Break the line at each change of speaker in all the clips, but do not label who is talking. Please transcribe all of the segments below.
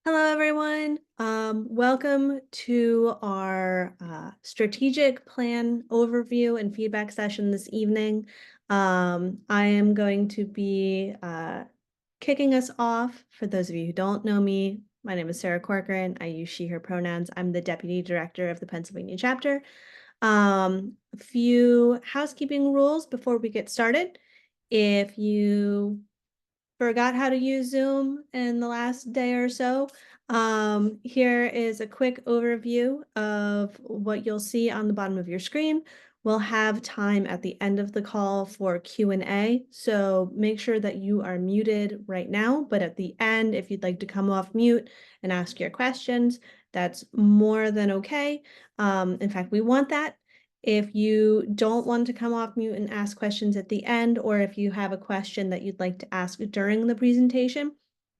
Hello, everyone. Welcome to our strategic plan overview and feedback session this evening. I am going to be kicking us off. For those of you who don't know me, my name is Sarah Corcoran. I use she, her pronouns. I'm the Deputy Director of the Pennsylvania chapter. A few housekeeping rules before we get started. If you forgot how to use Zoom in the last day or so, here is a quick overview of what you'll see on the bottom of your screen. We'll have time at the end of the call for Q&A, so make sure that you are muted right now, but at the end, if you'd like to come off mute and ask your questions, that's more than okay. In fact, we want that. If you don't want to come off mute and ask questions at the end, or if you have a question that you'd like to ask during the presentation,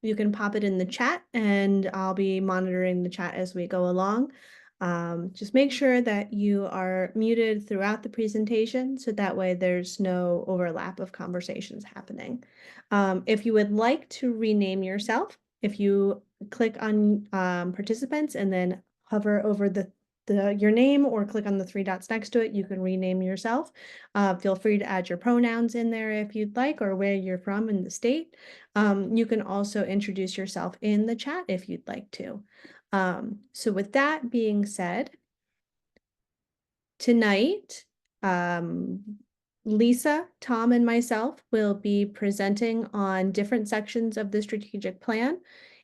you can pop it in the chat and I'll be monitoring the chat as we go along. Just make sure that you are muted throughout the presentation so that way there's no overlap of conversations happening. If you would like to rename yourself, if you click on participants and then hover over your name or click on the three dots next to it, you can rename yourself. Feel free to add your pronouns in there if you'd like, or where you're from in the state. You can also introduce yourself in the chat if you'd like to. So with that being said, tonight, Lisa, Tom, and myself will be presenting on different sections of the strategic plan,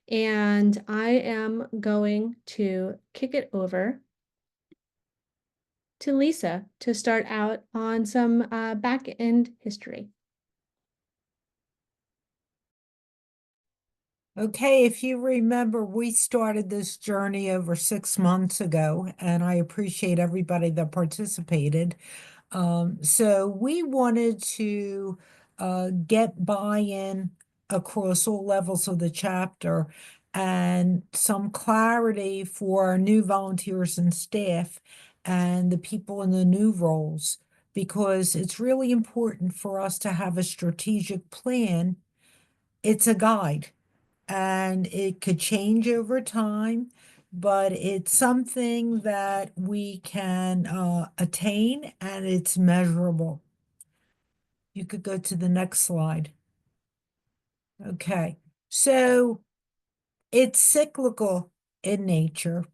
and I am going to kick it over to Lisa to start out on some back end history.
Okay, if you remember, we started this journey over 6 months ago, and I appreciate everybody that participated. So we wanted to get buy-in across all levels of the chapter and some clarity for our new volunteers and staff and the people in the new roles, because it's really important for us to have a strategic plan. It's a guide and it could change over time, but it's something that we can attain and it's measurable. You could go to the next slide. Okay, so it's cyclical in nature.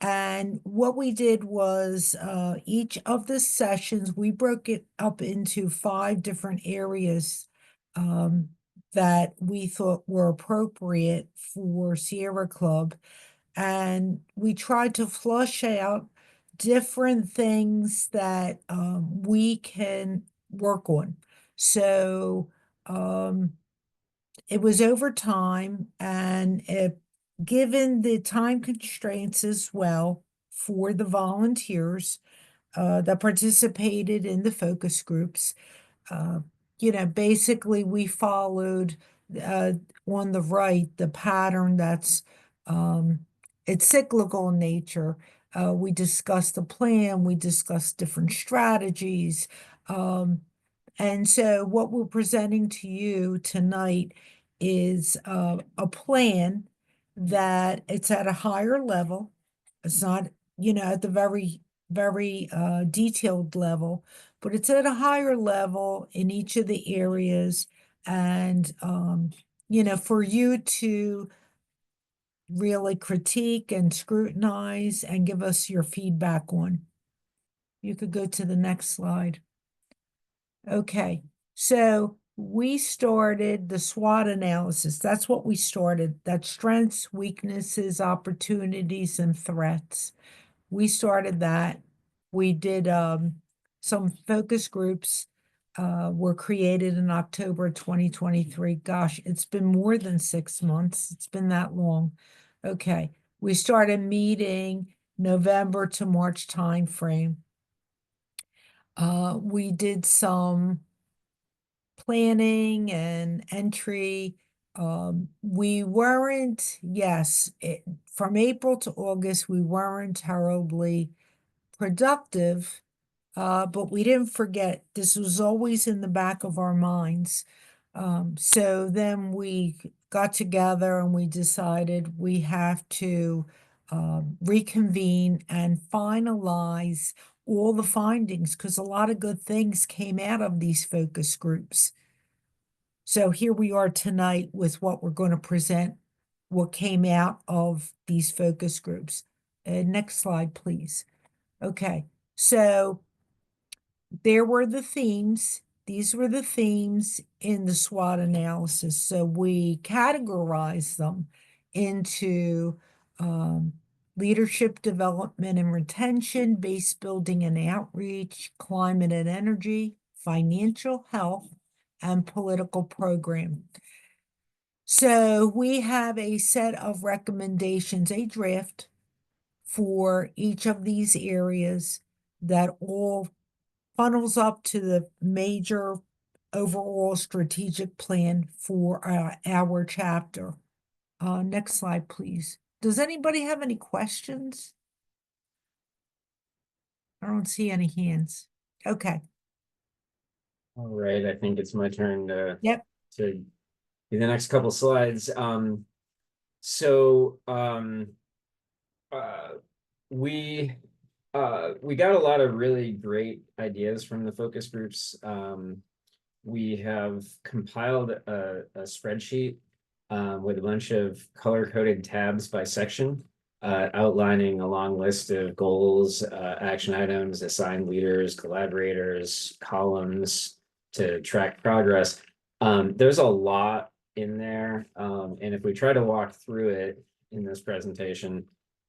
And what we did was each of the sessions, we broke it up into 5 different areas that we thought were appropriate for Sierra Club. And we tried to flush out different things that we can work on. So it was over time, and given the time constraints as well for the volunteers that participated in the focus groups, uh, basically we followed uh, on the right the pattern that's it's cyclical in nature. We discussed the plan, we discussed different strategies. And so what we're presenting to you tonight is a plan that it's at a higher level. It's not, at the very, very detailed level, but it's at a higher level in each of the areas. And, for you to really critique and scrutinize and give us your feedback on. You could go to the next slide. Okay, so we started the SWOT analysis. That's what we started. That's strengths, weaknesses, opportunities, and threats. We started that. We did some focus groups were created in October 2023. Gosh, it's been more than 6 months. It's been that long. Okay, we started meeting November to March timeframe. We did some planning and entry. We weren't, yes, from April to August, we weren't terribly productive, but we didn't forget this was always in the back of our minds. So then we got together and we decided we have to reconvene and finalize all the findings because a lot of good things came out of these focus groups. So here we are tonight with what we're going to present, what came out of these focus groups. Next slide, please. Okay, so there were the themes. These were the themes in the SWOT analysis. So we categorized them into leadership development and retention, base building and outreach, climate and energy, financial health, and political program. So we have a set of recommendations, a draft for each of these areas that all funnels up to the major overall strategic plan for our chapter. Next slide, please. Does anybody have any questions? I don't see any hands. Okay.
All right, I think it's my turn to
Yep.
to do the next couple slides. So we got a lot of really great ideas from the focus groups. We have compiled a spreadsheet with a bunch of color-coded tabs by section, outlining a long list of goals, action items, assigned leaders, collaborators, columns to track progress. There's a lot in there, and if we try to walk through it in this presentation,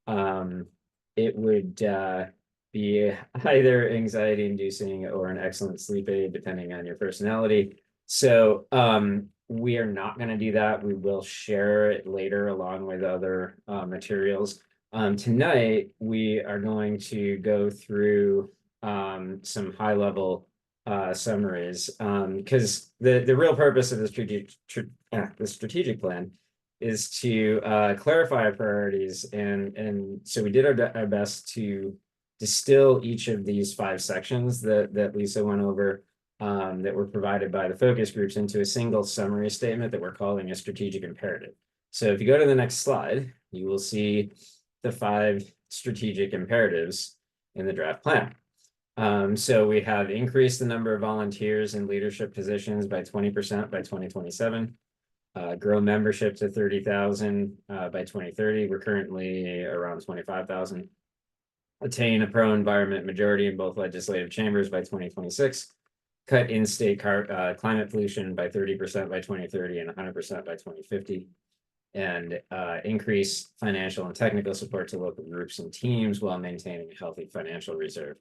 it would be either anxiety inducing or an excellent sleep aid, depending on your personality. So we are not going to do that. We will share it later along with other materials. Tonight, we are going to go through some high level summaries because the real purpose of the strategic plan is to clarify our priorities, and so we did our best to distill each of these 5 sections that Lisa went over that were provided by the focus groups into a single summary statement that we're calling a strategic imperative. So if you go to the next slide, you will see the 5 strategic imperatives in the draft plan. So we have increased the number of volunteers in leadership positions by 20% by 2027. Grow membership to 30,000 by 2030. We're currently around 25,000. Attain a pro-environment majority in both legislative chambers by 2026. Cut in-state climate pollution by 30% by 2030 and 100% by 2050. And increase financial and technical support to local groups and teams while maintaining a healthy financial reserve.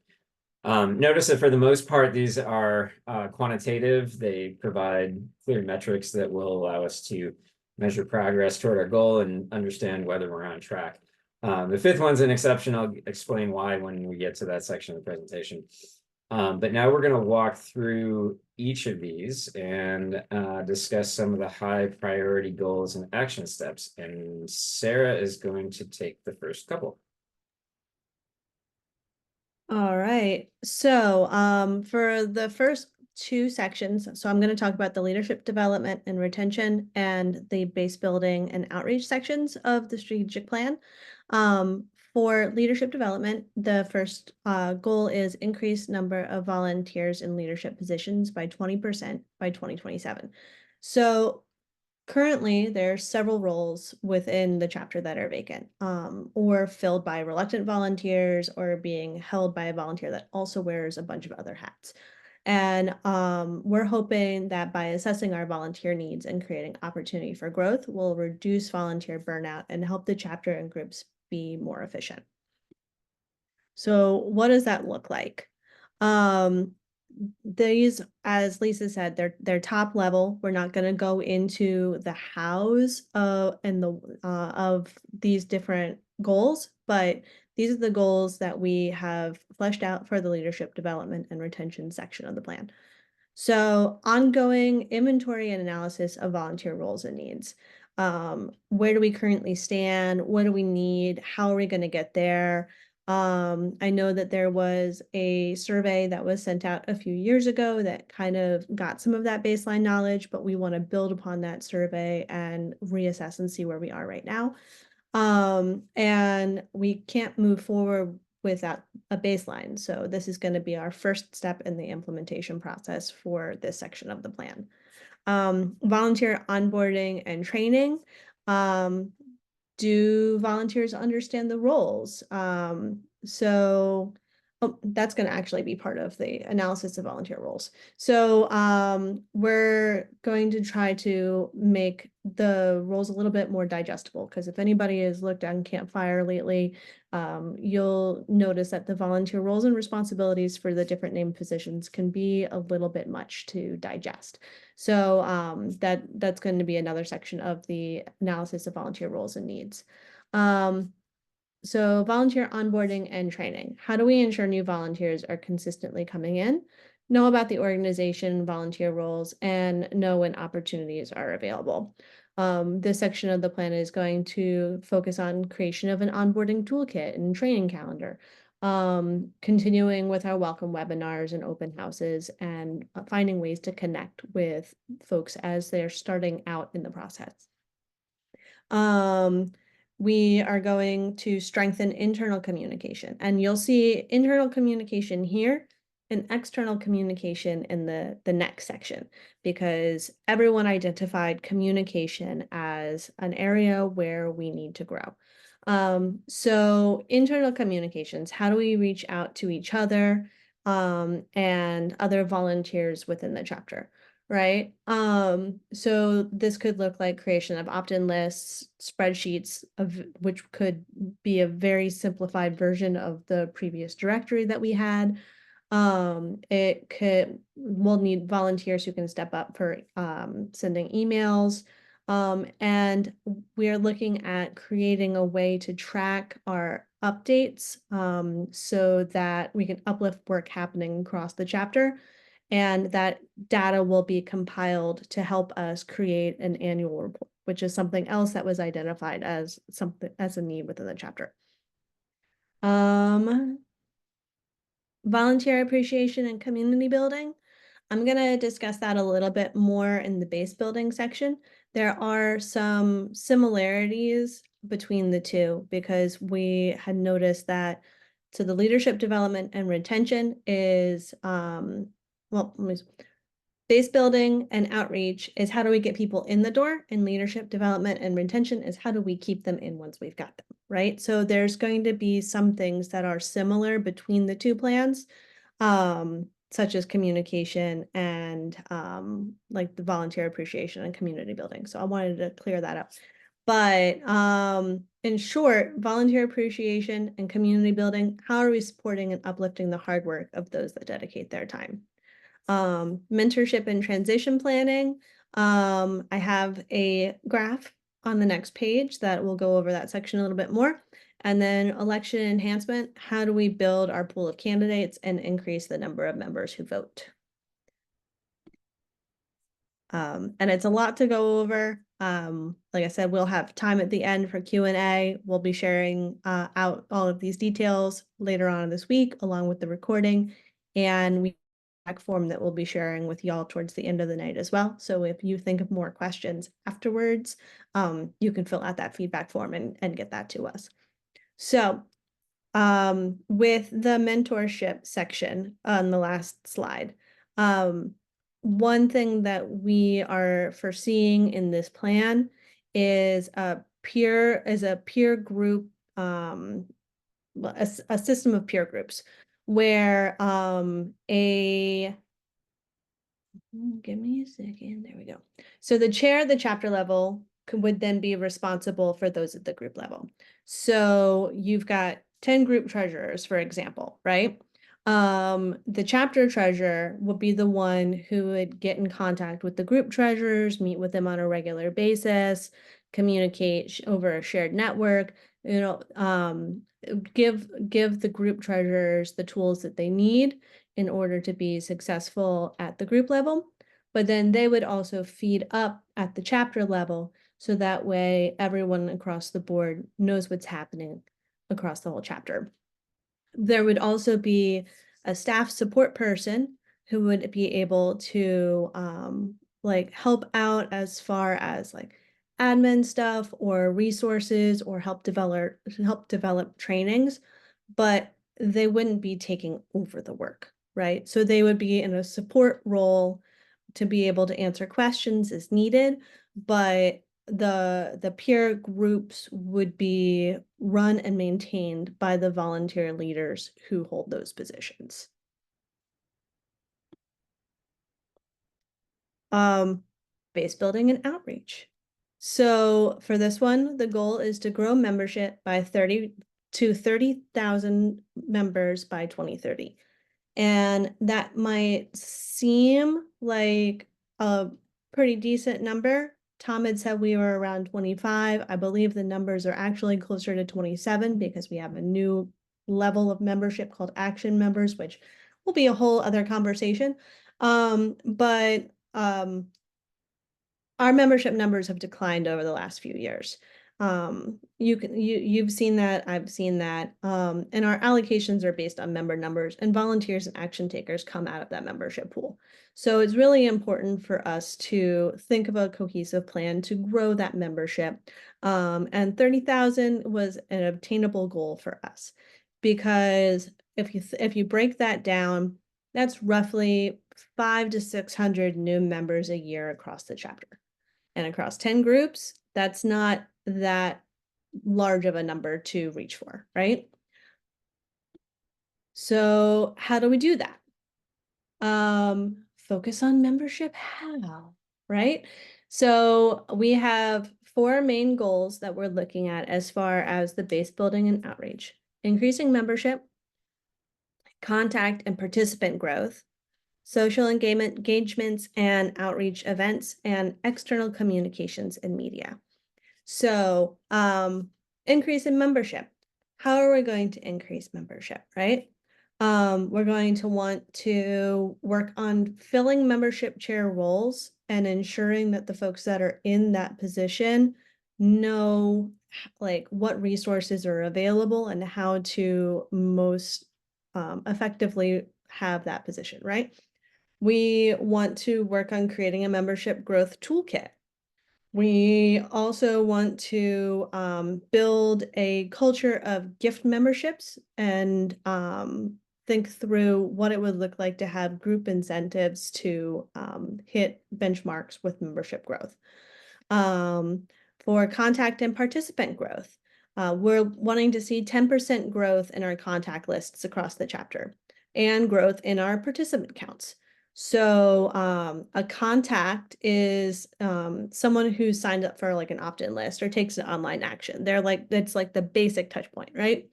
Notice that for the most part, these are quantitative. They provide clear metrics that will allow us to measure progress toward our goal and understand whether we're on track. The 5th one's an exception. I'll explain why when we get to that section of the presentation. But now we're going to walk through each of these and discuss some of the high priority goals and action steps. And Sarah is going to take the first couple.
All right. So for the first 2 sections, so I'm going to talk about the leadership development and retention and the base building and outreach sections of the strategic plan. For leadership development, the first goal is increase number of volunteers in leadership positions by 20% by 2027. So currently, there are several roles within the chapter that are vacant, or filled by reluctant volunteers, or being held by a volunteer that also wears a bunch of other hats. And we're hoping that by assessing our volunteer needs and creating opportunity for growth, we'll reduce volunteer burnout and help the chapter and groups be more efficient. So what does that look like? These, as Lisa said, they're top level. We're not going to go into the hows and the of these different goals, but these are the goals that we have fleshed out for the leadership development and retention section of the plan. So ongoing inventory and analysis of volunteer roles and needs. Where do we currently stand? What do we need? How are we going to get there? I know that there was a survey that was sent out a few years ago that kind of got some of that baseline knowledge, but we want to build upon that survey and reassess and see where we are right now. And we can't move forward without a baseline. So this is going to be our first step in the implementation process for this section of the plan. Volunteer onboarding and training. Do volunteers understand the roles? So that's going to actually be part of the analysis of volunteer roles. So we're going to try to make the roles a little bit more digestible, because if anybody has looked on Campfire lately, you'll notice that the volunteer roles and responsibilities for the different named positions can be a little bit much to digest. So that's going to be another section of the analysis of volunteer roles and needs. So volunteer onboarding and training. How do we ensure new volunteers are consistently coming in, know about the organization, volunteer roles, and know when opportunities are available? This section of the plan is going to focus on creation of an onboarding toolkit and training calendar, continuing with our welcome webinars and open houses, and finding ways to connect with folks as they're starting out in the process. We are going to strengthen internal communication, and you'll see internal communication here and external communication in the next section, because everyone identified communication as an area where we need to grow. So internal communications, how do we reach out to each other and other volunteers within the chapter? Right. So this could look like creation of opt-in lists, spreadsheets of which could be a very simplified version of the previous directory that we had. We'll need volunteers who can step up for sending emails. And we're looking at creating a way to track our updates so that we can uplift work happening across the chapter. And that data will be compiled to help us create an annual report, which is something else that was identified as a need within the chapter. Volunteer appreciation and community building. I'm going to discuss that a little bit more in the base building section. There are some similarities between the two, because we had noticed that so the leadership development and retention is base building and outreach is how do we get people in the door, and leadership development and retention is how do we keep them in once we've got them, right? So there's going to be some things that are similar between the two plans, such as communication and like the volunteer appreciation and community building. So I wanted to clear that up. But in short, volunteer appreciation and community building, how are we supporting and uplifting the hard work of those that dedicate their time? Mentorship and transition planning. I have a graph on the next page that will go over that section a little bit more. And then election enhancement, how do we build our pool of candidates and increase the number of members who vote? And it's a lot to go over. Like I said, we'll have time at the end for Q&A. We'll be sharing out all of these details later on this week, along with the recording. And we form that we'll be sharing with y'all towards the end of the night as well. So if you think of more questions afterwards, you can fill out that feedback form and get that to us. So with the mentorship section on the last slide, one thing that we are foreseeing in this plan is a peer group, a system of peer groups where give me a second, there we go. So the chair at the chapter level would then be responsible for those at the group level. So you've got 10 group treasurers, for example, right? The chapter treasurer would be the one who would get in contact with the group treasurers, meet with them on a regular basis, communicate over a shared network, give the group treasurers the tools that they need in order to be successful at the group level. But then they would also feed up at the chapter level, so that way everyone across the board knows what's happening across the whole chapter. There would also be a staff support person who would be able to like help out as far as like admin stuff or resources or help develop trainings, but they wouldn't be taking over the work, right? So they would be in a support role to be able to answer questions as needed, but the peer groups would be run and maintained by the volunteer leaders who hold those positions. Base building and outreach. So for this one, the goal is to grow membership by 30,000 members by 2030. And that might seem like a pretty decent number. Tom had said we were around 25. I believe the numbers are actually closer to 27 because we have a new level of membership called Action Members, which will be a whole other conversation. But our membership numbers have declined over the last few years. You've seen that, I've seen that, and our allocations are based on member numbers, and volunteers and action takers come out of that membership pool. So it's really important for us to think of a cohesive plan to grow that membership. And 30,000 was an obtainable goal for us, because if you break that down, that's roughly 500 to 600 new members a year across the chapter. And across 10 groups, that's not that large of a number to reach for, right? So how do we do that? Focus on membership, how, right? So we have 4 main goals that we're looking at as far as the base building and outreach: increasing membership, contact and participant growth, social engagements and outreach events, and external communications and media. So increase in membership. How are we going to increase membership, right? We're going to want to work on filling membership chair roles and ensuring that the folks that are in that position know like what resources are available and how to most effectively have that position, right? We want to work on creating a membership growth toolkit. We also want to build a culture of gift memberships and think through what it would look like to have group incentives to hit benchmarks with membership growth. For contact and participant growth, we're wanting to see 10% growth in our contact lists across the chapter and growth in our participant counts. So a contact is someone who signed up for like an opt-in list or takes an online action. They're like, it's like the basic touch point, right?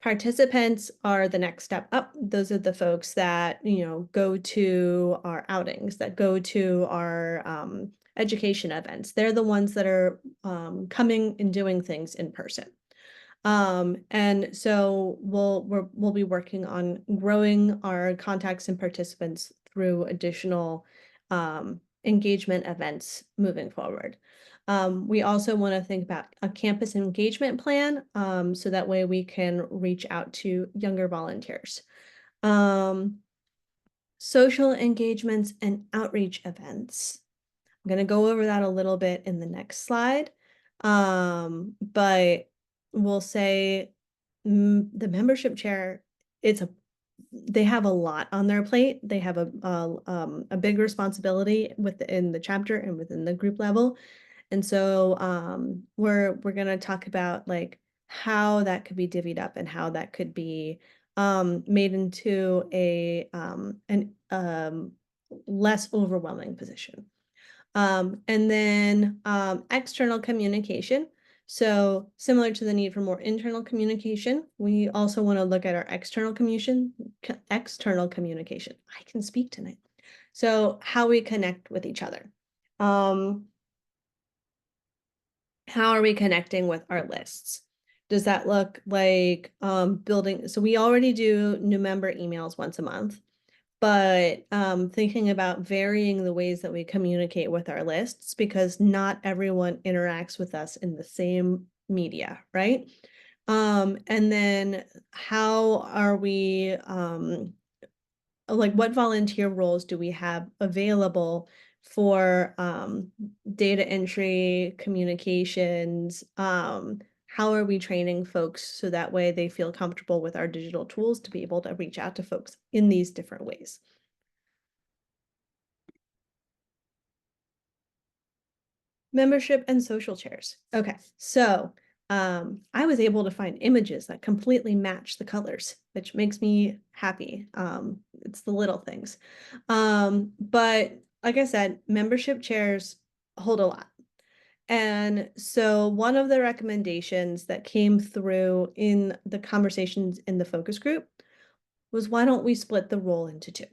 Participants are the next step up. Those are the folks that, you know, go to our outings, that go to our education events. They're the ones that are coming and doing things in person. And so we'll be working on growing our contacts and participants through additional engagement events moving forward. We also want to think about a campus engagement plan, so that way we can reach out to younger volunteers. Social engagements and outreach events. I'm going to go over that a little bit in the next slide. But we'll say the membership chair, they have a lot on their plate. They have a big responsibility within the chapter and within the group level. And so we're going to talk about like how that could be divvied up and how that could be made into an less overwhelming position. And then external communication. So similar to the need for more internal communication, we also want to look at our external communication. I can speak tonight. So how we connect with each other. How are we connecting with our lists? Does that look like building? So we already do new member emails once a month, but thinking about varying the ways that we communicate with our lists, because not everyone interacts with us in the same media, right? And then how are we, like what volunteer roles do we have available for data entry, communications? How are we training folks so that way they feel comfortable with our digital tools to be able to reach out to folks in these different ways? Membership and social chairs. Okay, so I was able to find images that completely match the colors, which makes me happy. It's the little things. But like I said, membership chairs hold a lot. And so one of the recommendations that came through in the conversations in the focus group was, why don't we split the role into two?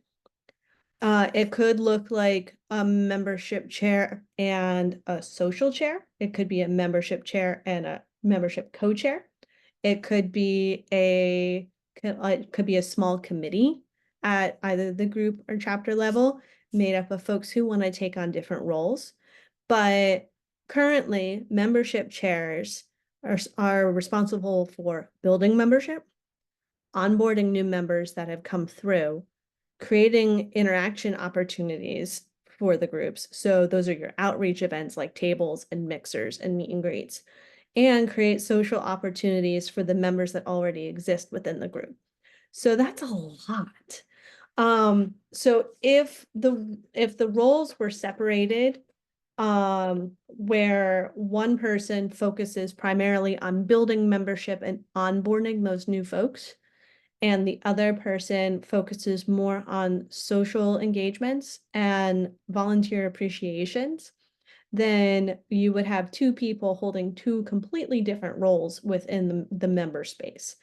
It could look like a membership chair and a social chair. It could be a membership chair and a membership co-chair. It could be it could be a small committee at either the group or chapter level, made up of folks who want to take on different roles. But currently, membership chairs are responsible for building membership, onboarding new members that have come through, creating interaction opportunities for the groups. So those are your outreach events like tables and mixers and meet and greets, and create social opportunities for the members that already exist within the group. So that's a lot. So if the roles were separated, where one person focuses primarily on building membership and onboarding those new folks, and the other person focuses more on social engagements and volunteer appreciations, then you would have two people holding two completely different roles within the member space.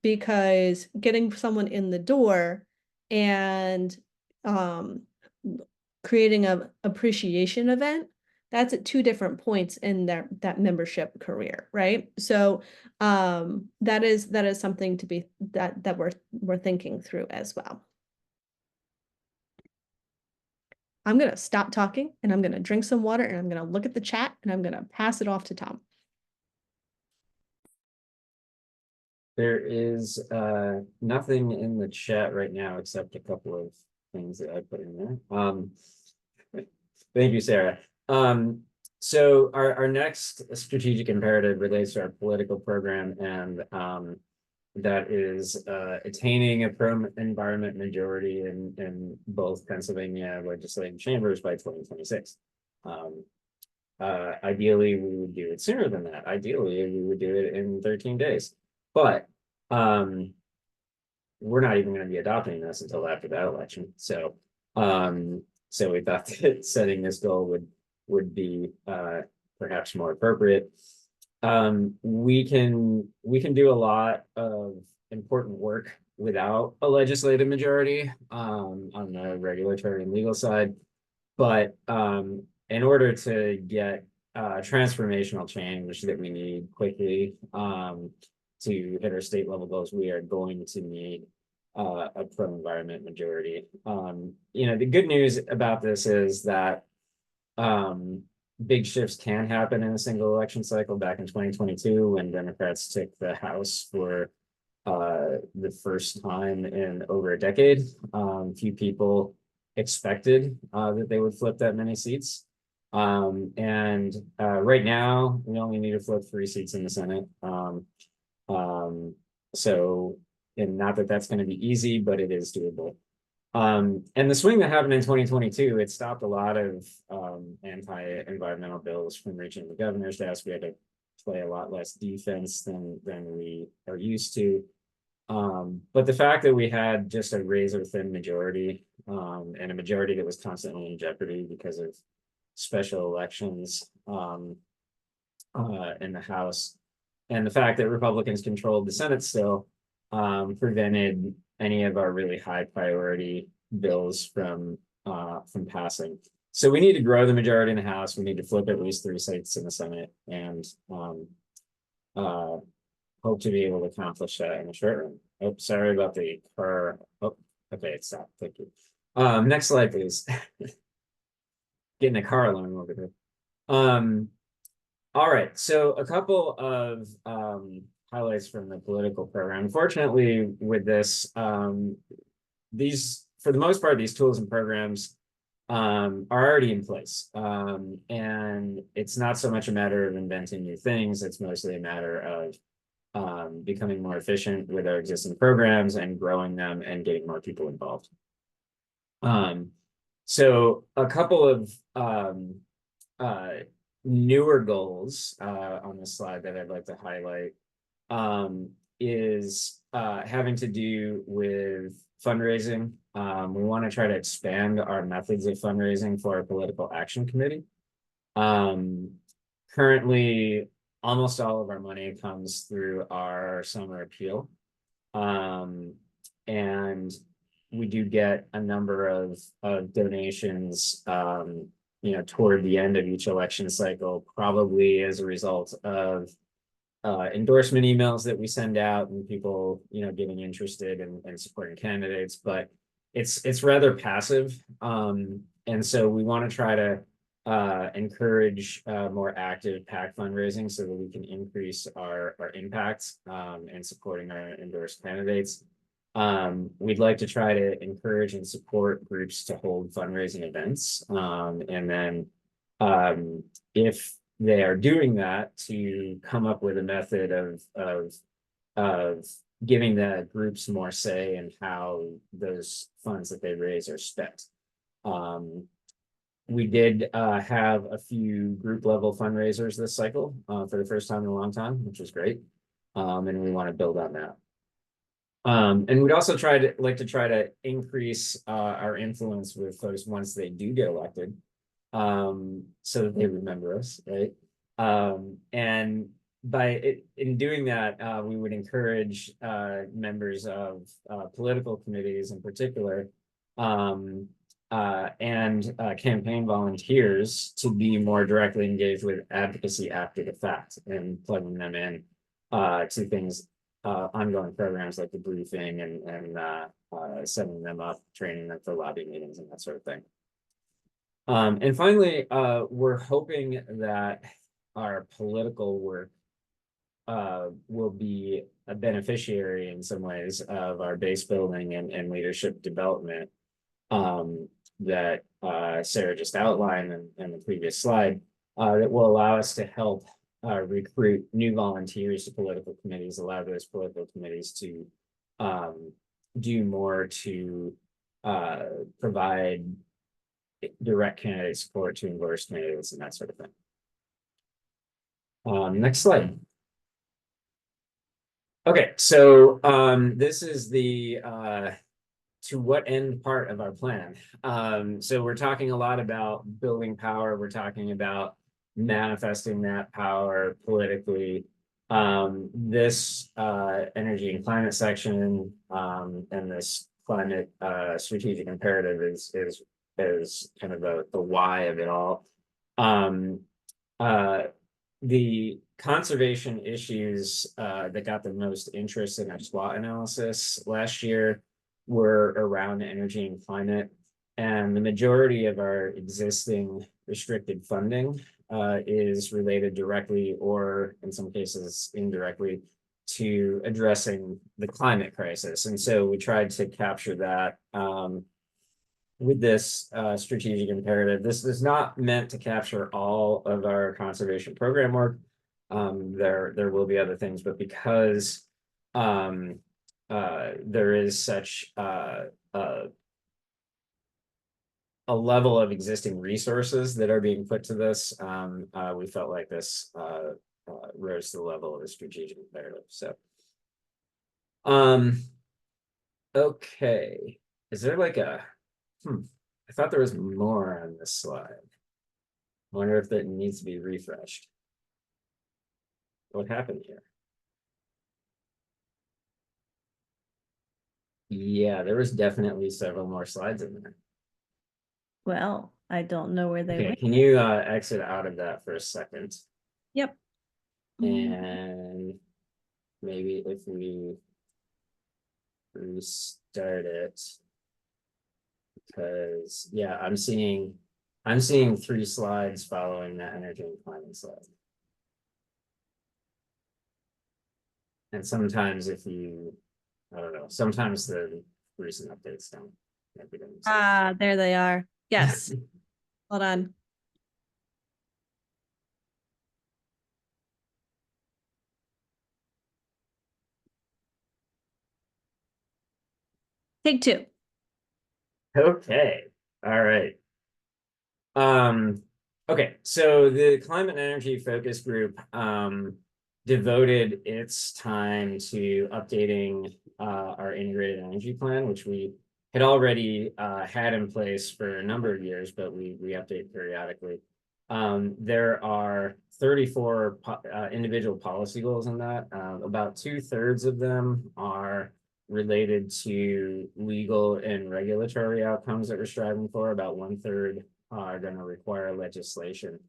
Because getting someone in the door and creating a appreciation event, that's at two different points in that membership career, right? So that is something to be that we're thinking through as well. I'm gonna stop talking and I'm gonna drink some water and I'm gonna look at the chat and I'm gonna pass it off to Tom.
There is nothing in the chat right now except a couple of things that I put in there. Thank you, Sarah. So our next strategic imperative relates to our political program, and that is attaining a pro-environment majority in both Pennsylvania legislative chambers by 2026. Ideally, we would do it sooner than that. Ideally, we would do it in 13 days. But we're not even going to be adopting this until after that election. So we thought that setting this goal would be perhaps more appropriate. We can do a lot of important work without a legislative majority on the regulatory and legal side, but in order to get transformational change that we need quickly to hit our state level goals, we are going to need a pro-environment majority. The good news about this is that big shifts can happen in a single election cycle. Back in 2022, when Democrats took the House for the first time in over a decade, few people expected that they would flip that many seats. And right now, we only need to flip 3 seats in the Senate. And not that that's going to be easy, but it is doable. And the swing that happened in 2022, it stopped a lot of anti-environmental bills from reaching the governor's desk. We had to play a lot less defense than we are used to. But the fact that we had just a razor-thin majority, and a majority that was constantly in jeopardy because of special elections in the House, and the fact that Republicans controlled the Senate still, prevented any of our really high priority bills from passing. So we need to grow the majority in the House. We need to flip at least 3 seats in the Senate, and hope to be able to accomplish that in the short run. Oh, sorry about the car. Oh, okay, it stopped. Thank you. Next slide, please. Getting a car alarm over here. All right, so a couple of highlights from the political program. Unfortunately, with this, these, for the most part, these tools and programs are already in place. And it's not so much a matter of inventing new things, it's mostly a matter of becoming more efficient with our existing programs and growing them and getting more people involved. So a couple of newer goals on this slide that I'd like to highlight is having to do with fundraising. We want to try to expand our methods of fundraising for our political action committee. Currently, almost all of our money comes through our summer appeal. And we do get a number of donations, you know, toward the end of each election cycle, probably as a result of endorsement emails that we send out and people, you know, getting interested in supporting candidates, but it's rather passive. And so we want to try to encourage more active PAC fundraising so that we can increase our impact in supporting our endorsed candidates. We'd like to try to encourage and support groups to hold fundraising events. And then if they are doing that, to come up with a method of giving the groups more say in how those funds that they raise are spent. We did have a few group level fundraisers this cycle for the first time in a long time, which was great. And we want to build on that. And we'd also try to increase our influence with folks once they do get elected, so that they remember us, right? And in doing that, we would encourage members of political committees in particular, and campaign volunteers to be more directly engaged with advocacy after the fact and plugging them in to things. Ongoing programs like the briefing and setting them up, training them for lobby meetings and that sort of thing. And finally, we're hoping that our political work will be a beneficiary in some ways of our base building and leadership development that Sarah just outlined in the previous slide, that will allow us to help recruit new volunteers to political committees, allow those political committees to do more to provide direct candidate support to endorsed candidates and that sort of thing. Next slide. Okay, so this is the to what end part of our plan. So we're talking a lot about building power. We're talking about manifesting that power politically. This energy and climate section and this climate strategic imperative is kind of the why of it all. The conservation issues that got the most interest in our SWOT analysis last year were around energy and climate, and the majority of our existing restricted funding is related directly or in some cases indirectly to addressing the climate crisis. And so we tried to capture that with this strategic imperative. This is not meant to capture all of our conservation program work. There will be other things, but because there is such a level of existing resources that are being put to this, we felt like this rose to the level of a strategic imperative. So, okay, is there like a, I thought there was more on this slide. I wonder if that needs to be refreshed. What happened here? Yeah, there was definitely several more slides in there.
Well, I don't know where they
Okay,
went.
can you exit out of that for a second?
Yep.
And maybe if we restart it, because yeah, I'm seeing 3 slides following that energy and climate slide. And sometimes if you, I don't know, sometimes the recent updates don't make it in.
Ah, there they are. Yes. Hold on. Take two.
Okay, all right. Okay, so the Climate and Energy Focus Group devoted its time to updating our integrated energy plan, which we had already had in place for a number of years, but we update periodically. There are 34 individual policy goals in that. About 2/3 of them are related to legal and regulatory outcomes that we're striving for. About 1/3 are going to require legislation.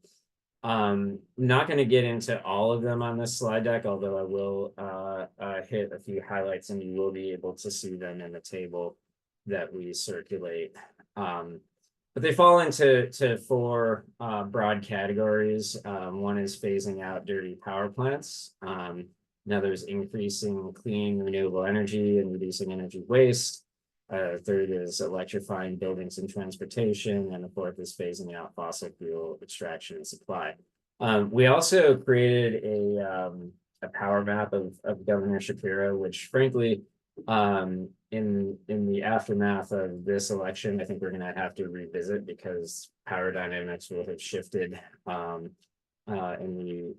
Not going to get into all of them on this slide deck, although I will hit a few highlights, and you will be able to see them in the table that we circulate. But they fall into four broad categories. One is phasing out dirty power plants. Another is increasing clean renewable energy and reducing energy waste. Third is electrifying buildings and transportation, and the fourth is phasing out fossil fuel extraction and supply. We also created a power map of Governor Shapiro, which frankly, in the aftermath of this election, I think we're going to have to revisit because power dynamics will have shifted. And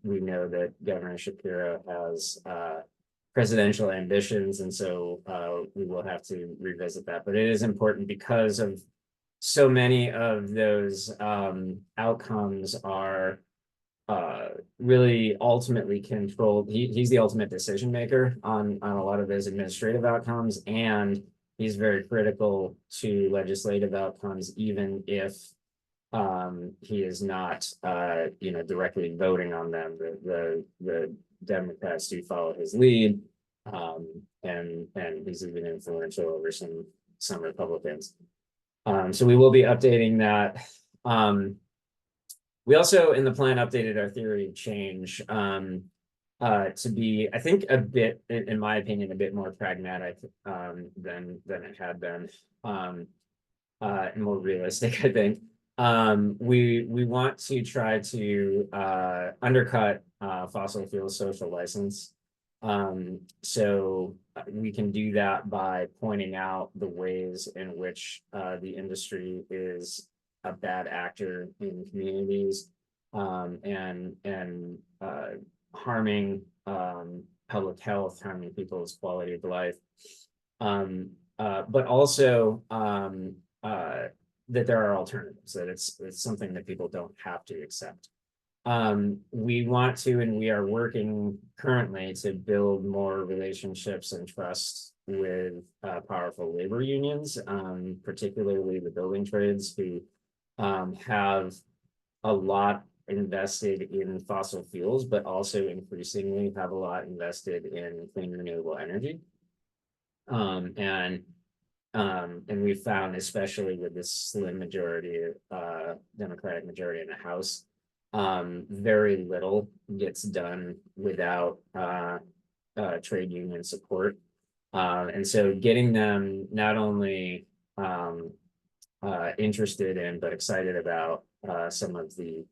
we know that Governor Shapiro has presidential ambitions, and so we will have to revisit that. But it is important because of so many of those outcomes are really ultimately controlled. He's the ultimate decision maker on a lot of those administrative outcomes, and he's very critical to legislative outcomes, even if he is not directly voting on them. The Democrats do follow his lead, and he's even influential over some Republicans. So we will be updating that. We also in the plan updated our theory of change to be, I think, a bit, in my opinion, a bit more pragmatic than it had been, and more realistic, I think. We want to try to undercut fossil fuel social license. So we can do that by pointing out the ways in which the industry is a bad actor in communities, and harming public health, harming people's quality of life, but also that there are alternatives, that it's something that people don't have to accept. We want to, and we are working currently to build more relationships and trust with powerful labor unions, particularly the building trades, who have a lot invested in fossil fuels, but also increasingly have a lot invested in clean renewable energy. And we found, especially with this slim majority, Democratic majority in the House, very little gets done without trade union support. And so getting them not only interested in, but excited about some of the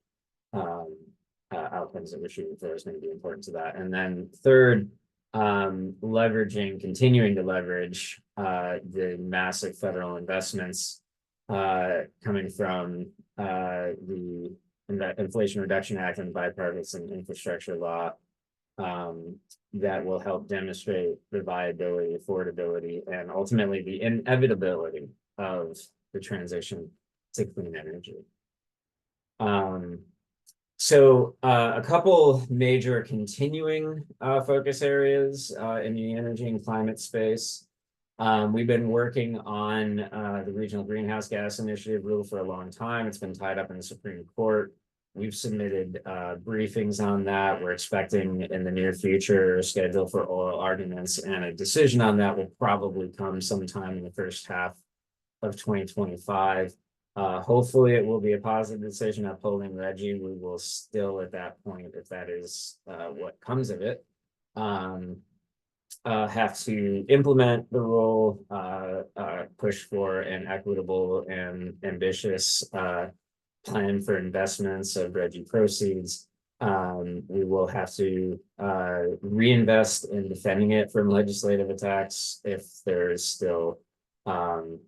outcomes that we're shooting for is going to be important to that. And then third, continuing to leverage the massive federal investments coming from the Inflation Reduction Act and bipartisan infrastructure law, that will help demonstrate the viability, affordability, and ultimately the inevitability of the transition to clean energy. So a couple major continuing focus areas in the energy and climate space. We've been working on the Regional Greenhouse Gas Initiative rule for a long time. It's been tied up in the Supreme Court. We've submitted briefings on that. We're expecting in the near future a schedule for oral arguments, and a decision on that will probably come sometime in the first half of 2025. Hopefully it will be a positive decision upholding RGGI. We will still at that point, if that is what comes of it, have to implement the rule, push for an equitable and ambitious plan for investments of RGGI proceeds. We will have to reinvest in defending it from legislative attacks if there's still, and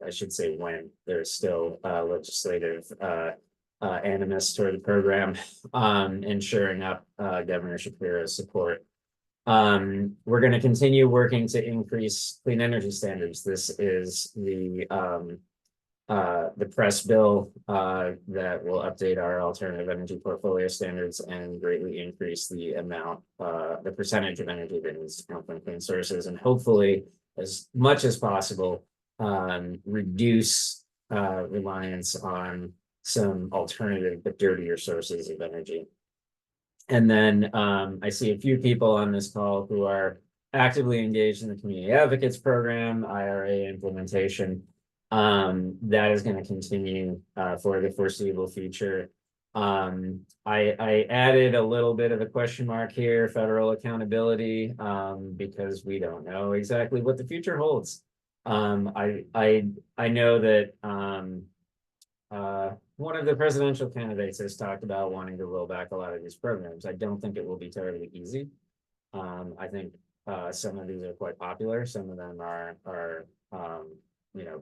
I should say when there's still legislative animus toward the program, ensuring up Governor Shapiro's support. We're going to continue working to increase clean energy standards. This is the press bill that will update our alternative energy portfolio standards and greatly increase the amount, the percentage of energy that needs to come from clean sources, and hopefully, as much as possible, reduce reliance on some alternative but dirtier sources of energy. And then I see a few people on this call who are actively engaged in the Community Advocates Program, IRA implementation. That is going to continue for the foreseeable future. I added a little bit of a question mark here, federal accountability, because we don't know exactly what the future holds. I know that one of the presidential candidates has talked about wanting to roll back a lot of these programs. I don't think it will be terribly easy. I think some of these are quite popular. Some of them are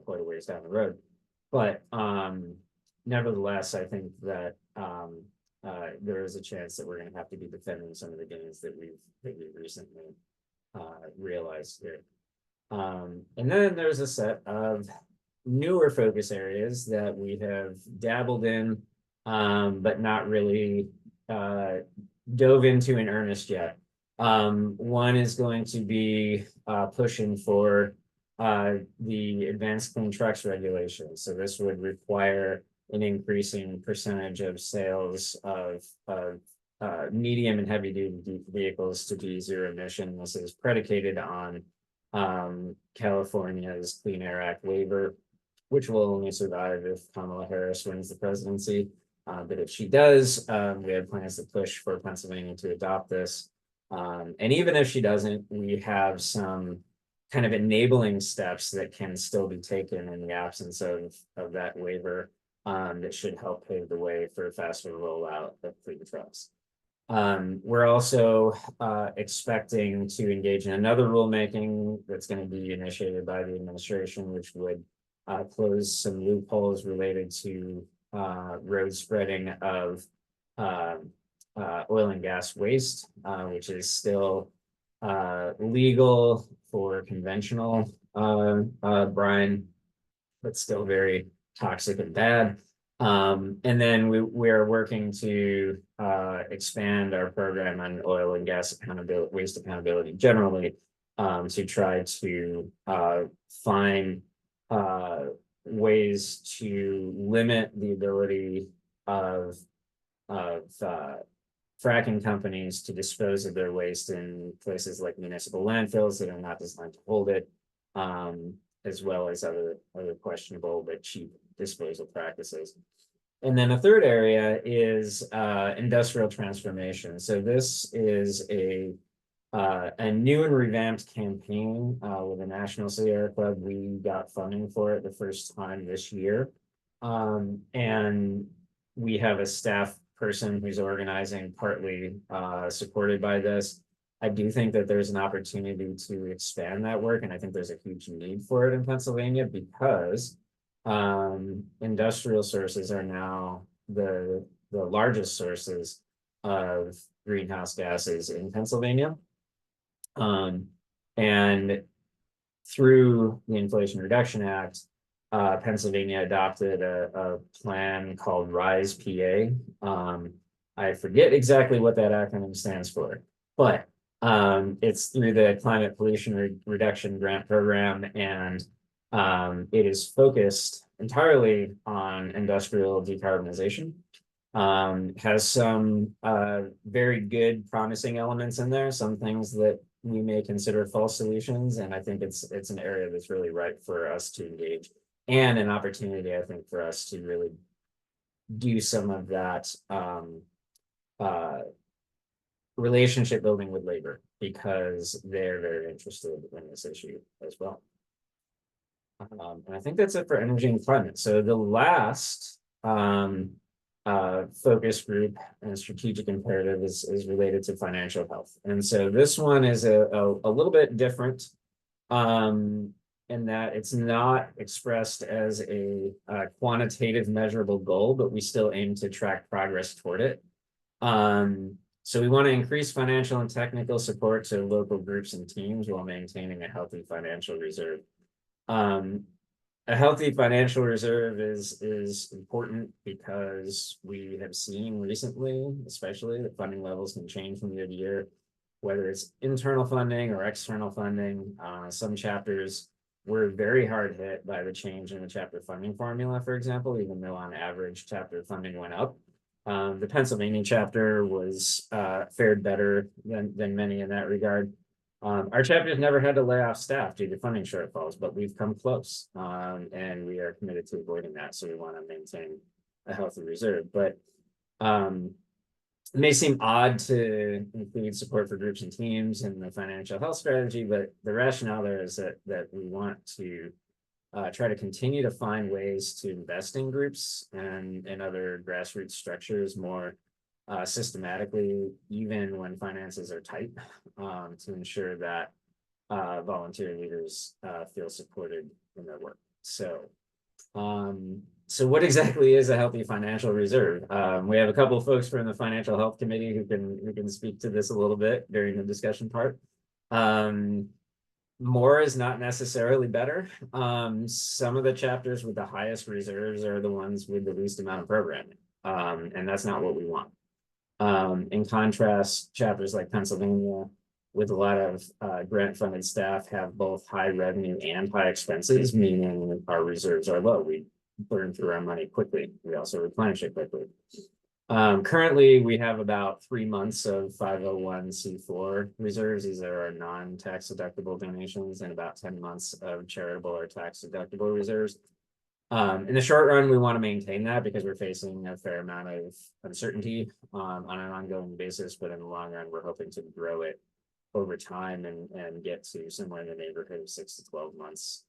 quite a ways down the road. But nevertheless, I think that there is a chance that we're going to have to be defending some of the gains that we've recently realized here. And then there's a set of newer focus areas that we have dabbled in, but not really dove into in earnest yet. One is going to be pushing for the advanced clean trucks regulation. So this would require an increasing percentage of sales of medium and heavy duty vehicles to be zero emission. This is predicated on California's Clean Air Act waiver, which will only survive if Kamala Harris wins the presidency. But if she does, we have plans to push for Pennsylvania to adopt this. And even if she doesn't, we have some kind of enabling steps that can still be taken in the absence of that waiver that should help pave the way for a faster rollout of clean trucks. We're also expecting to engage in another rulemaking that's going to be initiated by the administration, which would close some loopholes related to road spreading of oil and gas waste, which is still legal for conventional brine, but still very toxic and bad. And then we're working to expand our program on oil and gas accountability, waste accountability generally, to try to find ways to limit the ability of fracking companies to dispose of their waste in places like municipal landfills that are not designed to hold it, as well as other questionable but cheap disposal practices. And then a third area is industrial transformation. So this is a new and revamped campaign with the National Sierra Club. We got funding for it the first time this year. And we have a staff person who's organizing, partly supported by this. I do think that there's an opportunity to expand that work, and I think there's a huge need for it in Pennsylvania because industrial sources are now the largest sources of greenhouse gases in Pennsylvania. And through the Inflation Reduction Act, Pennsylvania adopted a plan called RISE PA. I forget exactly what that acronym stands for, but it's through the Climate Pollution Reduction Grant Program, and it is focused entirely on industrial decarbonization. Has some very good, promising elements in there, some things that we may consider false solutions, and I think it's an area that's really ripe for us to engage, and an opportunity, I think, for us to really do some of that relationship building with labor, because they're very interested in this issue as well. And I think that's it for energy and climate. So the last focus group and strategic imperative is related to financial health. And so this one is a little bit different in that it's not expressed as a quantitative measurable goal, but we still aim to track progress toward it. So we want to increase financial and technical support to local groups and teams while maintaining a healthy financial reserve. A healthy financial reserve is important because we have seen recently, especially, that funding levels can change from year to year, whether it's internal funding or external funding. Some chapters were very hard hit by the change in the chapter funding formula, for example, even though on average chapter funding went up. The Pennsylvania chapter was fared better than many in that regard. Our chapters never had to lay off staff due to funding shortfalls, but we've come close, and we are committed to avoiding that. So we want to maintain a healthy reserve. But it may seem odd to include support for groups and teams in the financial health strategy, but the rationale there is that we want to try to continue to find ways to invest in groups and other grassroots structures more systematically, even when finances are tight, to ensure that volunteer leaders feel supported in their work. So what exactly is a healthy financial reserve? We have a couple of folks from the Financial Health Committee who can speak to this a little bit during the discussion part. More is not necessarily better. Some of the chapters with the highest reserves are the ones with the least amount of programming, and that's not what we want. In contrast, chapters like Pennsylvania, with a lot of grant-funded staff, have both high revenue and high expenses, meaning our reserves are low. We burn through our money quickly. We also replenish it quickly. Currently, we have about 3 months of 501c4 reserves. These are our non-tax deductible donations, and about 10 months of charitable or tax deductible reserves. In the short run, we want to maintain that because we're facing a fair amount of uncertainty on an ongoing basis. But in the long run, we're hoping to grow it over time and get to somewhere in the neighborhood of 6 to 12 months,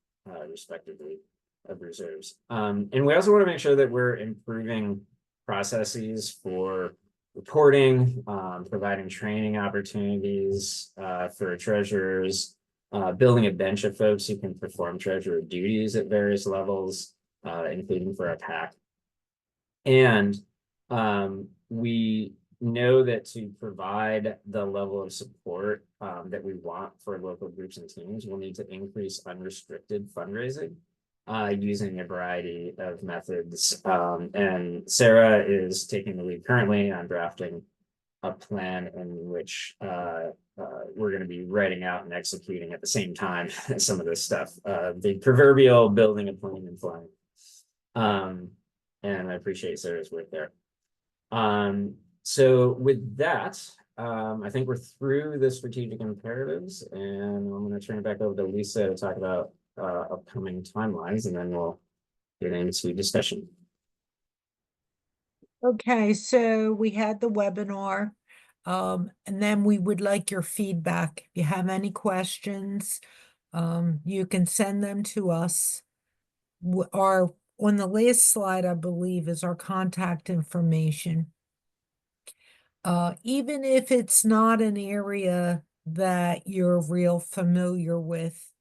respectively, of reserves. And we also want to make sure that we're improving processes for reporting, providing training opportunities for treasurers, building a bench of folks who can perform treasurer duties at various levels, including for our PAC. And we know that to provide the level of support that we want for local groups and teams, we'll need to increase unrestricted fundraising using a variety of methods. And Sarah is taking the lead currently on drafting a plan in which we're going to be writing out and executing at the same time some of this stuff. The proverbial building a plane and flying. And I appreciate Sarah's work there. So with that, I think we're through the strategic imperatives, and I'm going to turn it back over to Lisa to talk about upcoming timelines, and then we'll get into discussion.
Okay, so we had the webinar, and then we would like your feedback. If you have any questions, you can send them to us. On the last slide, I believe, is our contact information. Even if it's not an area that you're real familiar with,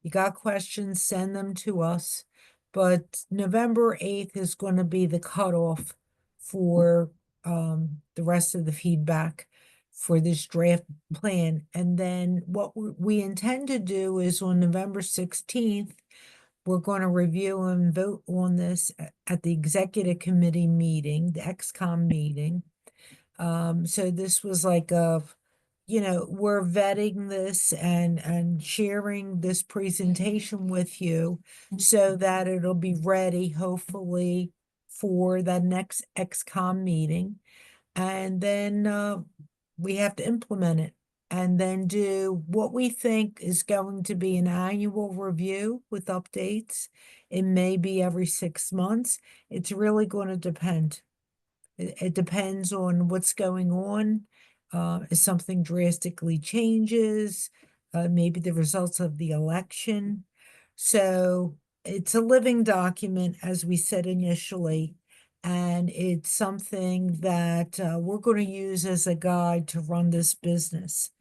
you got questions, send them to us. But November 8th is going to be the cutoff for the rest of the feedback for this draft plan. And then what we intend to do is on November 16th, we're going to review and vote on this at the executive committee meeting, the XCOM meeting. So this was like we're vetting this and sharing this presentation with you so that it'll be ready, hopefully, for the next XCOM meeting. And then we have to implement it and then do what we think is going to be an annual review with updates. It may be every 6 months. It's really going to depend. It depends on what's going on if something drastically changes, maybe the results of the election. So it's a living document, as we said initially, and it's something that we're going to use as a guide to run this business.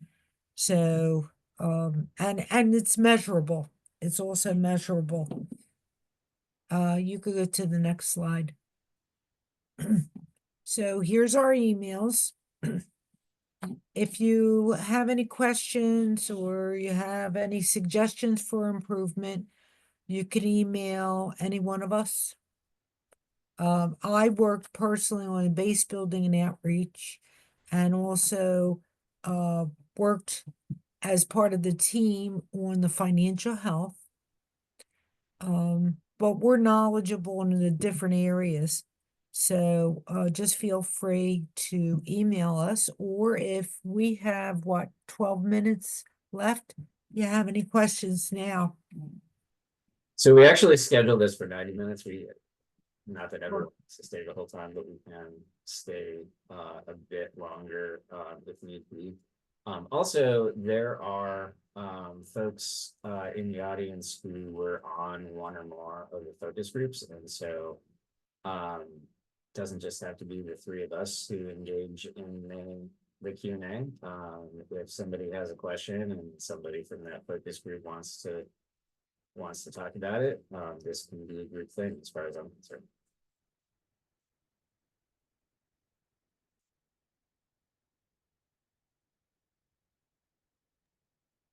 So, and it's measurable. It's also measurable. You could go to the next slide. So here's our emails. If you have any questions or you have any suggestions for improvement, you can email any one of us. I worked personally on base building and outreach, and also worked as part of the team on the financial health. But we're knowledgeable in the different areas. So just feel free to email us, or if we have 12 minutes left, you have any questions now?
So we actually scheduled this for 90 minutes. Not that everyone wants to stay the whole time, but we can stay a bit longer if need be. Also, there are folks in the audience who were on one or more of the focus groups, and so doesn't just have to be the three of us who engage in the Q&A. If somebody has a question and somebody from that focus group wants to talk about it, this can be a group thing as far as I'm concerned.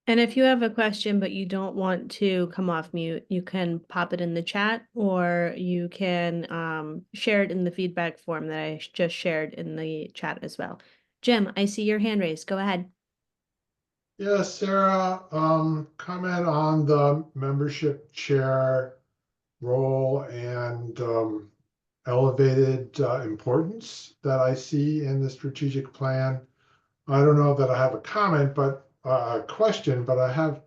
And if you have a question, but you don't want to come off mute, you can pop it in the chat, or you can share it in the feedback form that I just shared in the chat as well. Jim, I see your hand raised. Go ahead.
Yes, Sarah, comment on the membership chair role and elevated importance that I see in the strategic plan. I don't know that I have a comment, but a question, but I have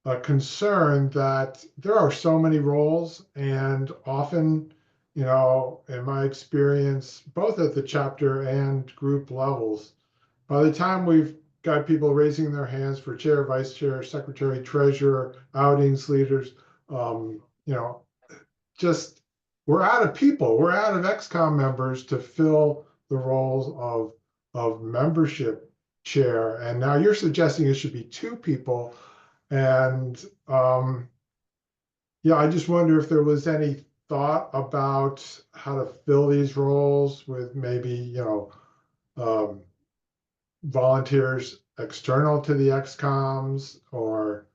a concern that there are so many roles, and often, in my experience, both at the chapter and group levels, by the time we've got people raising their hands for chair, vice chair, secretary, treasurer, outings leaders, just we're out of people. We're out of XCOM members to fill the roles of membership chair. And now you're suggesting it should be two people. And yeah, I just wonder if there was any thought about how to fill these roles with maybe, volunteers external to the XCOMs, or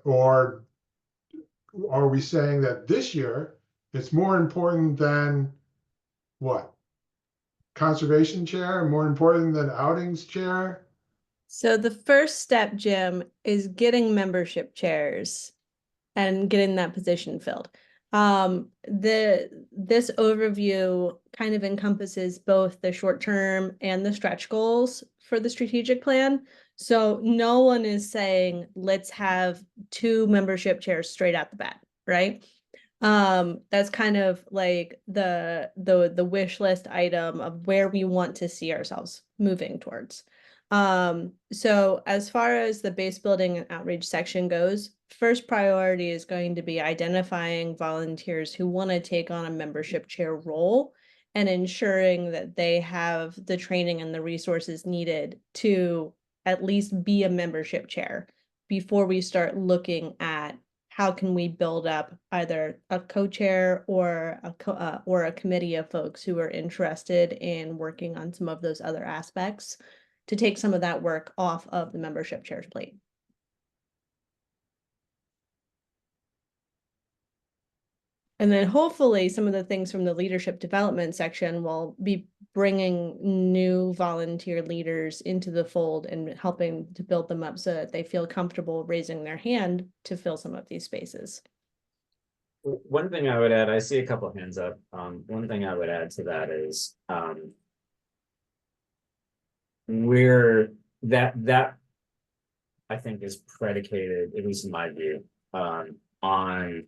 or are we saying that this year it's more important than what? Conservation chair, more important than outings chair?
So the first step, Jim, is getting membership chairs and getting that position filled. This overview kind of encompasses both the short-term and the stretch goals for the strategic plan. So no one is saying, let's have 2 membership chairs straight out the bat, right? That's kind of like the wish list item of where we want to see ourselves moving towards. So as far as the base building and outreach section goes, first priority is going to be identifying volunteers who want to take on a membership chair role and ensuring that they have the training and the resources needed to at least be a membership chair before we start looking at how can we build up either a co-chair or a committee of folks who are interested in working on some of those other aspects to take some of that work off of the membership chair's plate. And then hopefully some of the things from the leadership development section will be bringing new volunteer leaders into the fold and helping to build them up so that they feel comfortable raising their hand to fill some of these spaces.
One thing I would add, I see a couple of hands up. One thing I would add to that is that I think is predicated, at least in my view, on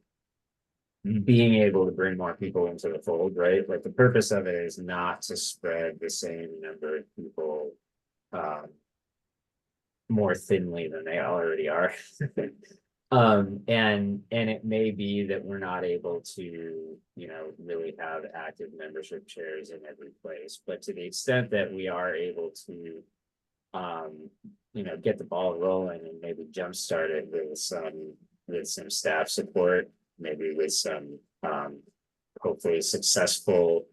being able to bring more people into the fold, right? Like the purpose of it is not to spread the same number of people more thinly than they already are. And it may be that we're not able to, really have active membership chairs in every place, but to the extent that we are able to get the ball rolling and maybe jumpstart it with some staff support, maybe with some hopefully successful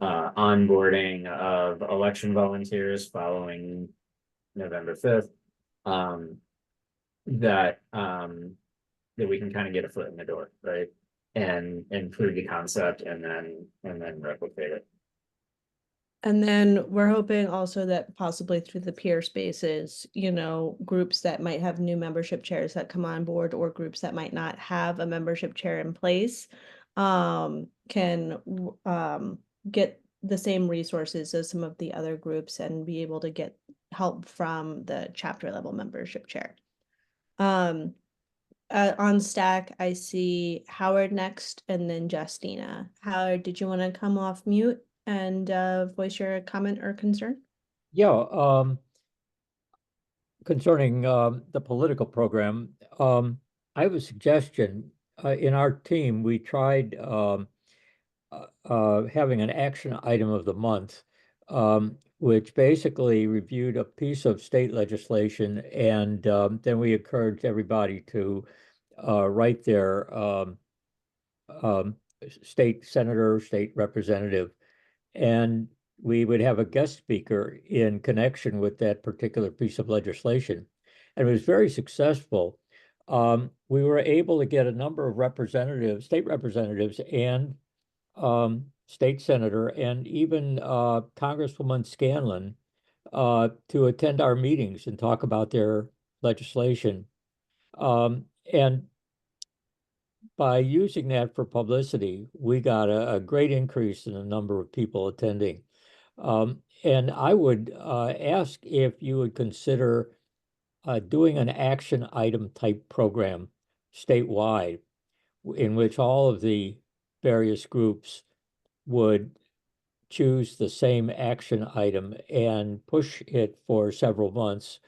onboarding of election volunteers following November 5th, that we can kind of get a foot in the door, right? And prove the concept and then replicate it.
And then we're hoping also that possibly through the peer spaces, groups that might have new membership chairs that come on board, or groups that might not have a membership chair in place, can get the same resources as some of the other groups and be able to get help from the chapter level membership chair. On Stack, I see Howard next and then Justina. Howard, did you want to come off mute and voice your comment or concern?
Yeah, concerning the political program, I have a suggestion. In our team, we tried having an action item of the month, which basically reviewed a piece of state legislation, and then we encouraged everybody to write their state senator, state representative, and we would have a guest speaker in connection with that particular piece of legislation. And it was very successful. We were able to get a number of representatives, state representatives, and state senator, and even Congresswoman Scanlon to attend our meetings and talk about their legislation. And by using that for publicity, we got a great increase in the number of people attending. And I would ask if you would consider doing an action item type program statewide, in which all of the various groups would choose the same action item and push it for several months.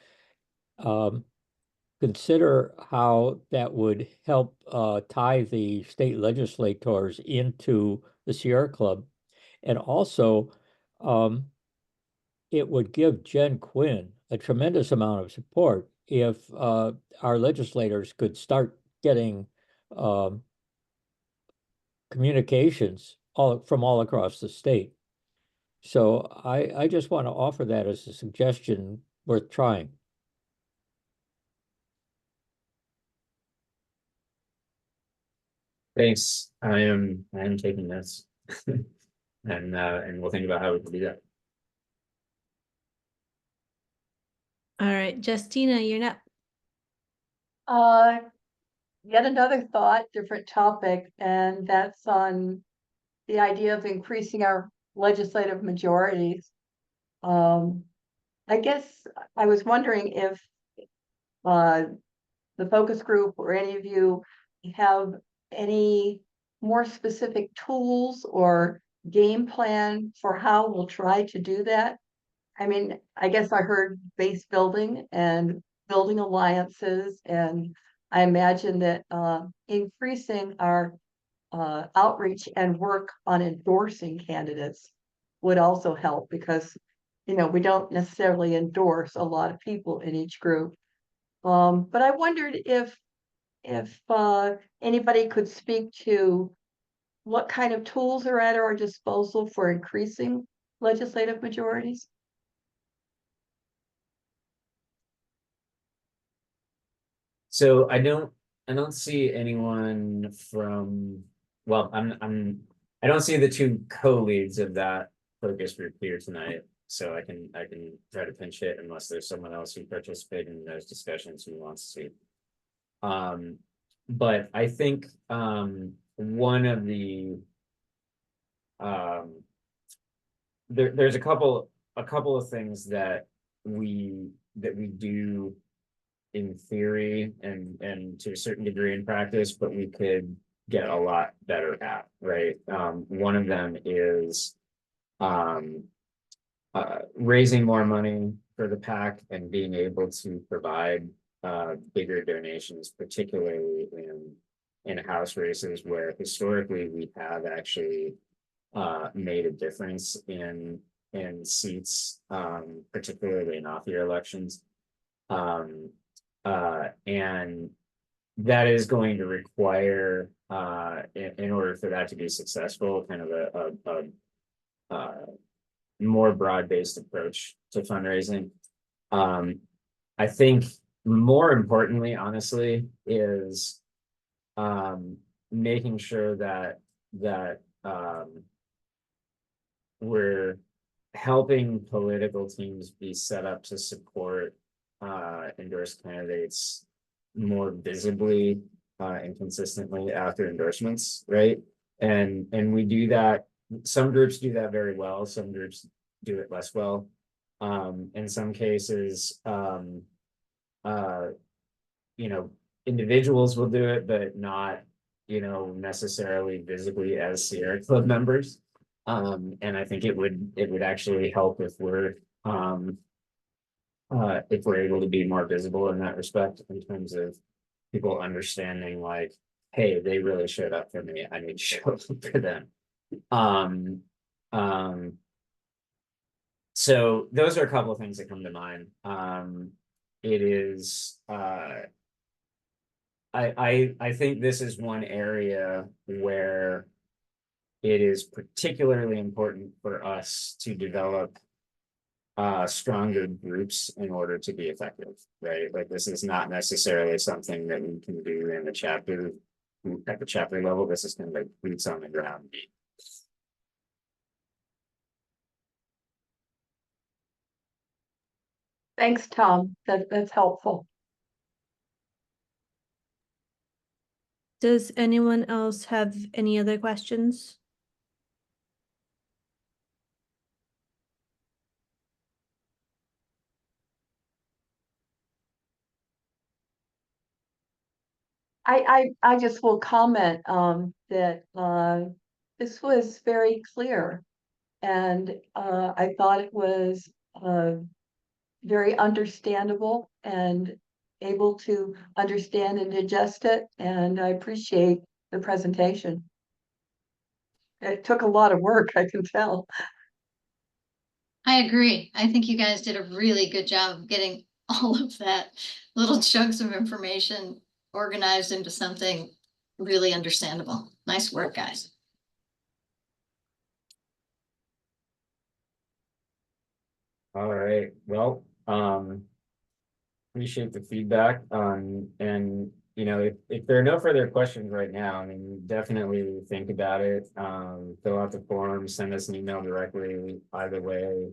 Consider how that would help tie the state legislators into the Sierra Club. And also, it would give Jen Quinn a tremendous amount of support if our legislators could start getting communications from all across the state. So I just want to offer that as a suggestion worth trying.
Thanks. I am taking this. And we'll think about how we can do that.
All right, Justina, you're next.
Yet another thought, different topic, and that's on the idea of increasing our legislative majorities. I guess I was wondering if the focus group or any of you have any more specific tools or game plan for how we'll try to do that. I mean, I guess I heard base building and building alliances, and I imagine that increasing our outreach and work on endorsing candidates would also help, because we don't necessarily endorse a lot of people in each group. But I wondered if anybody could speak to what kind of tools are at our disposal for increasing legislative majorities.
So I don't see anyone from, well, I don't see the two co-leads of that focus group here tonight. So I can try to pinch it unless there's someone else who participated in those discussions who wants to. But I think one of the there's a couple of things that we do in theory and to a certain degree in practice, but we could get a lot better at, right? One of them is raising more money for the PAC and being able to provide bigger donations, particularly in House races where historically we have actually made a difference in seats, particularly in off-year elections. And that is going to require, in order for that to be successful, kind of a more broad-based approach to fundraising. I think more importantly, honestly, is making sure that we're helping political teams be set up to support endorsed candidates more visibly and consistently after endorsements, right? And we do that. Some groups do that very well. Some groups do it less well. In some cases, individuals will do it, but not, necessarily visibly as Sierra Club members. And I think it would actually help if we're able to be more visible in that respect, in terms of people understanding, like, hey, they really showed up for me, I need to show up for them. So those are a couple of things that come to mind. It is I think this is one area where it is particularly important for us to develop stronger groups in order to be effective, right? Like, this is not necessarily something that we can do in the chapter at the chapter level. This is kind of like boots on the ground.
Thanks, Tom. That's helpful.
Does anyone else have any other questions?
I just will comment that this was very clear, and I thought it was very understandable and able to understand and digest it, and I appreciate the presentation. It took a lot of work, I can tell.
I agree. I think you guys did a really good job of getting all of that little chunks of information organized into something really understandable. Nice work, guys.
All right, well, appreciate the feedback. And if there are no further questions right now, I mean, definitely think about it. Fill out the form, send us an email directly. Either way,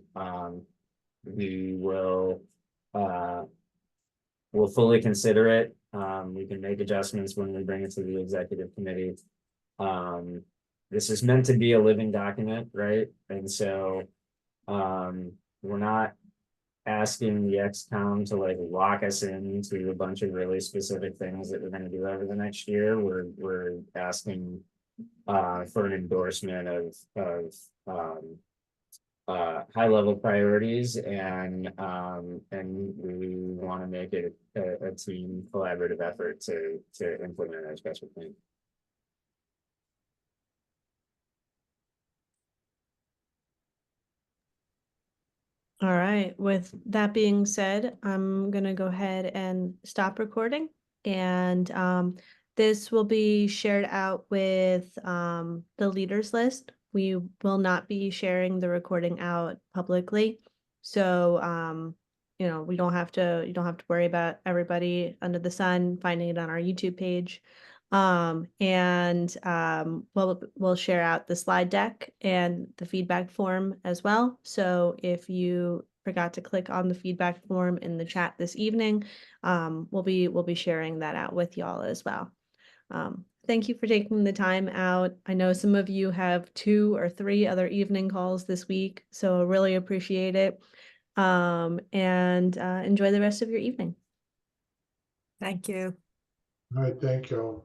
we will we'll fully consider it. We can make adjustments when we bring it to the executive committee. This is meant to be a living document, right? And so we're not asking the XCOM to like lock us into a bunch of really specific things that we're going to do over the next year. We're asking for an endorsement of high level priorities, and we want to make it a team collaborative effort to implement our special plan.
All right, with that being said, I'm gonna go ahead and stop recording, and this will be shared out with the leaders list. We will not be sharing the recording out publicly, so you don't have to worry about everybody under the sun finding it on our YouTube page. We'll share out the slide deck and the feedback form as well. So if you forgot to click on the feedback form in the chat this evening, we'll be sharing that out with y'all as well. Thank you for taking the time out. I know some of you have 2 or 3 other evening calls this week, so really appreciate it. Enjoy the rest of your evening.
Thank you.
All right, thank you.